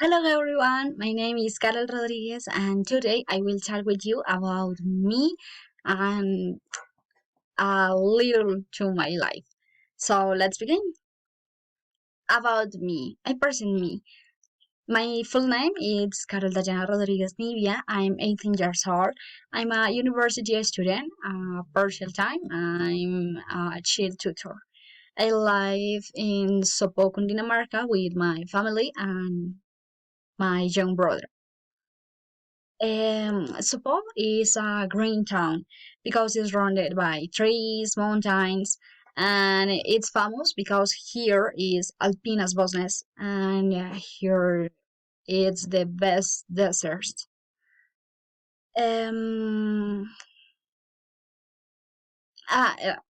Hello everyone, my name is Karol Rodríguez and today I will talk with you about me and a little to my life. So let's begin. About me, I person me. My full name is Karol Rodríguez NIvia. I'm 18 years old. I'm a university student, partial time. I'm a child tutor. I live in Sopo, Dinamarca with my family and my young brother. Supo is a green town because it's surrounded by trees, mountains, and it's famous because here is Alpinas Bosnes, and here it's the best desert. Um,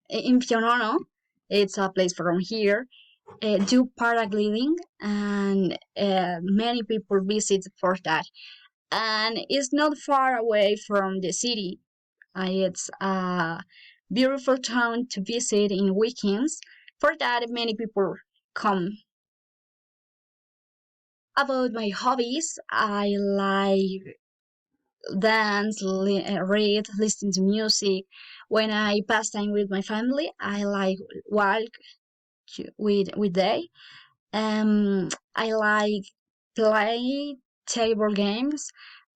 in Pionono, it's a place from here. Do paragliding, and many people visit for that. And it's not far away from the city. It's a beautiful town to visit in weekends. For that, many people come. About my hobbies, I like dance, read, listen to music. When I pass time with my family, I like walk with they. I like play table games,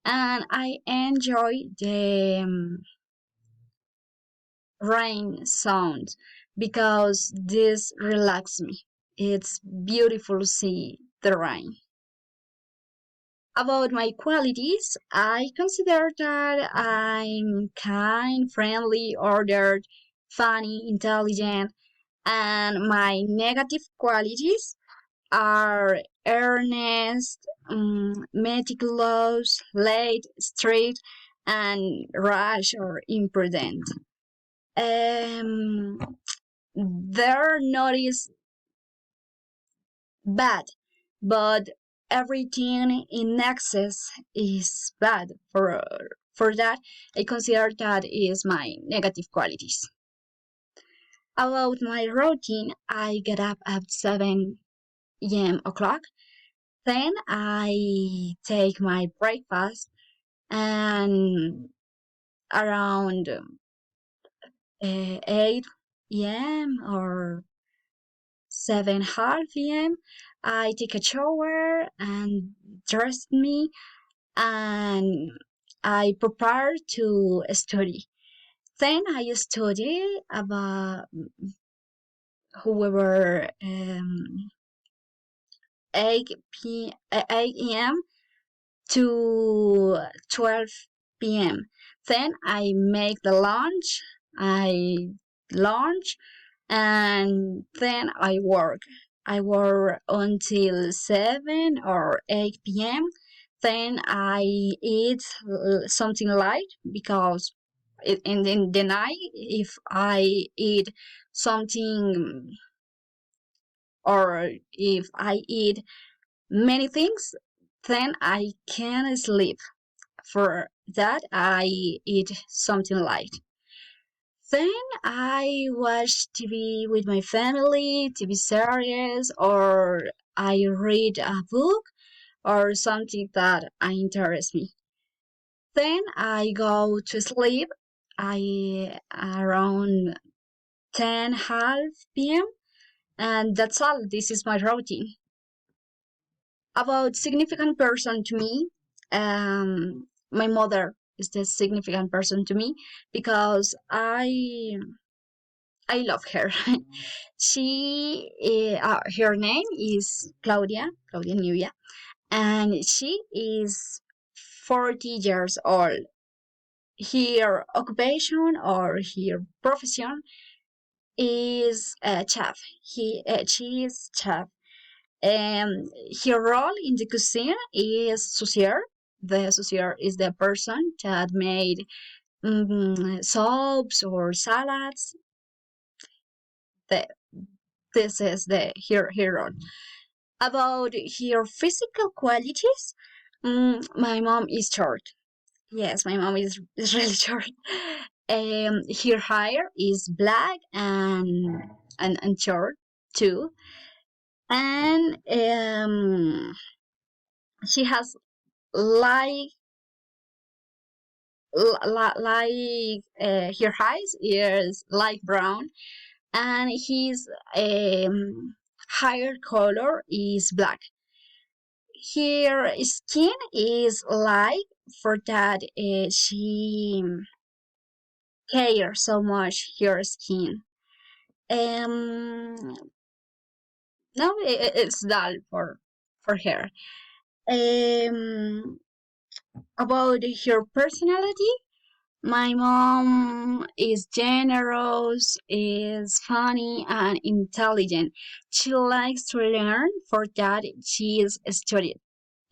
and I enjoy the rain sound because this relaxes me. It's beautiful to see the rain. About my qualities, I consider that I'm kind, friendly, ordered, funny, intelligent, and my negative qualities are earnest, meticulous, late, strict, and rash or imprudent. Um, they're not is bad, but everything in excess is bad. For that, I consider that is my negative qualities. About my routine, I get up at 7 o'clock. Then I take my breakfast and around 8 or 7:30 p.m. I take a shower and dress me and I prepare to study. Then I study about whoever 8 a.m. to 12 p.m. Then I make the lunch. I lunch and then I work. I work until 7 or 8 p.m. Then I eat something light because in the night, if I eat something or if I eat many things, then I can sleep. For that, I eat something light. Then I watch TV with my family, TV series, or I read a book or something that interests me. Then I go to sleep. I around 10 half p.m. and that's all. This is my routine. About significant person to me, my mother is the significant person to me because I love her. Her name is Claudia NIvia, and she is 40 years old. Her occupation or her profession is a chef. She is chef. Her role in the cuisine is soucier. The soucier is the person that made soups or salads. The, this is her role. About her physical qualities, my mom is short. Yes, my mom is really short. Her hair is black and short too. And She has like her eyes is light brown, and his hair color is black. Her skin is light for that she cares so much her skin. Um, no, it's dull for her. Um, about her personality, my mom is generous, is funny, and intelligent. She likes to learn. For that, she is studied.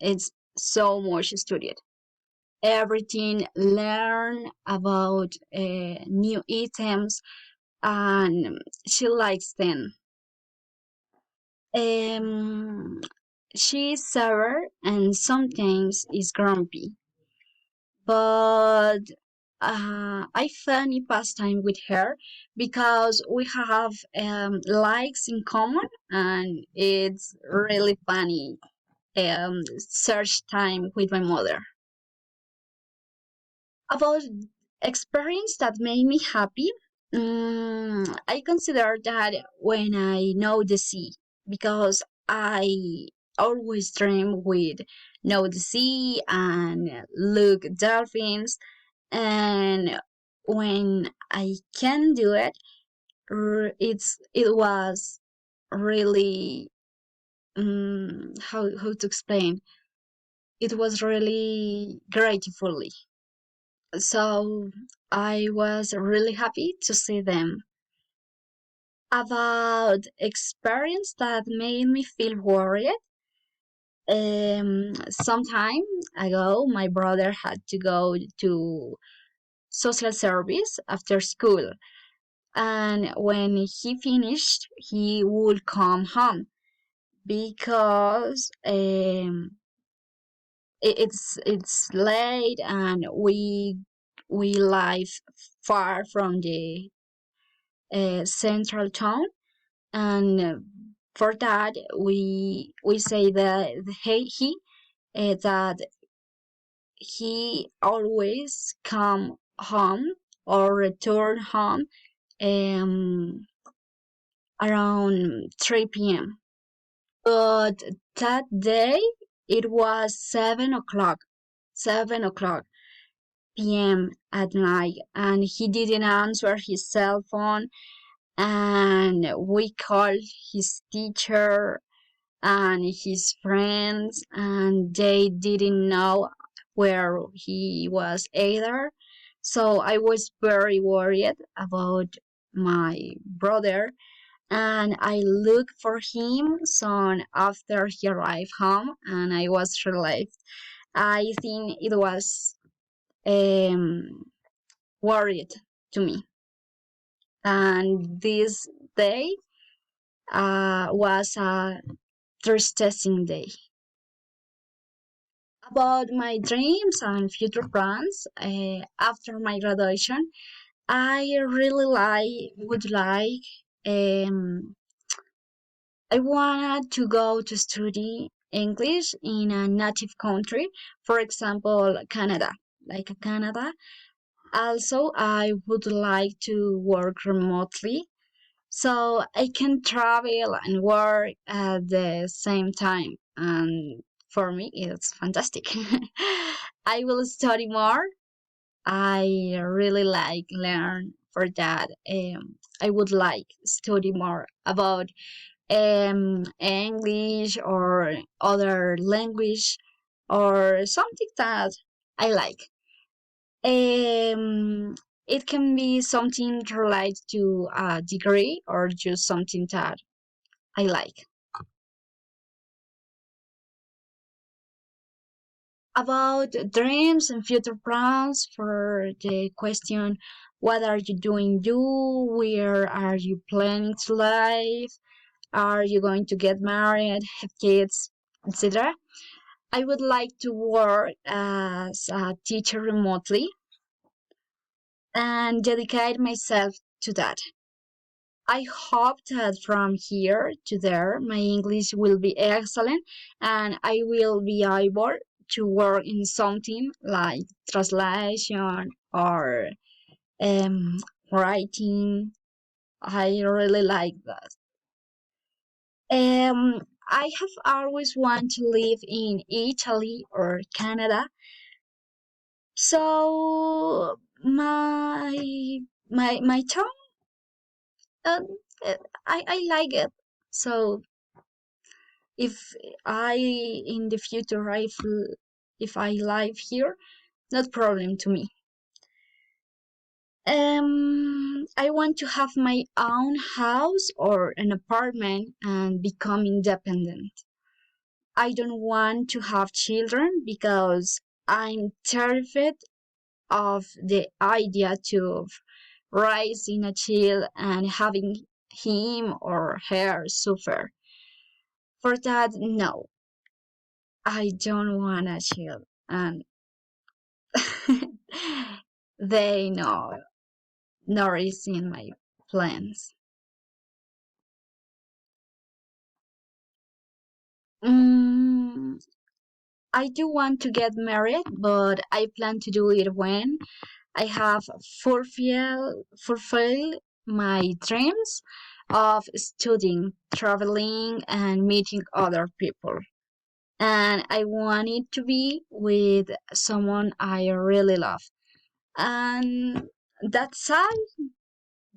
It's so much studied. Everything learn about new items, and she likes them. Um, she's sour and sometimes is grumpy, but I funny pastime with her because we have likes in common, and it's really funny search time with my mother. About experience that made me happy, I consider that when I know the sea, because I always dream with know the sea and look dolphins, and when I can do it, it was really how to explain. It was really gratefully. So I was really happy to see them. About experience that made me feel worried. Some time ago, my brother had to go to social service after school, and when he finished, he would come home because it's late, and we live far from the central town, and for that we say that that he always come home or return home um, around 3 p.m. But that day it was 7 o'clock, 7 o'clock p.m. at night, and he didn't answer his cell phone, and we called his teacher and his friends, and they didn't know where he was either. So I was very worried about my brother, and I looked for him soon after he arrived home, and I was relieved. I think it was worried to me, and this day was a distressing day. About my dreams and future plans after my graduation, I really would like um, I wanted to go to study English in a native country, for example, Canada, like Canada. Also, I would like to work remotely so I can travel and work at the same time. And for me, it's fantastic. I will study more. I really like learn for that. I would like study more about English or other language or something that I like. Um, it can be something related to a degree or just something that I like. About dreams and future plans for the question, what are you doing? Where are you planning to live? Are you going to get married, have kids, etc.? I would like to work as a teacher remotely and dedicate myself to that. I hope that from here to there my English will be excellent and I will be able to work in something like translation or um, writing. I really like that. I have always wanted to live in Italy or Canada. So my tongue, uh, I like it. So if I in the future if I live here, not problem to me. I want to have my own house or an apartment and become independent. I don't want to have children because I'm terrified of the idea to raising a child and having him or her suffer. For that, no, I don't want a child, and they know nor is in my plans. Mm, I do want to get married, but I plan to do it when I have fulfilled my dreams of studying, traveling, and meeting other people. And I want it to be with someone I really love. And that's all.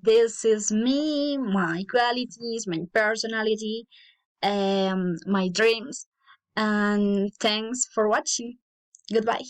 This is me, my qualities, my personality, my dreams. And thanks for watching. Goodbye.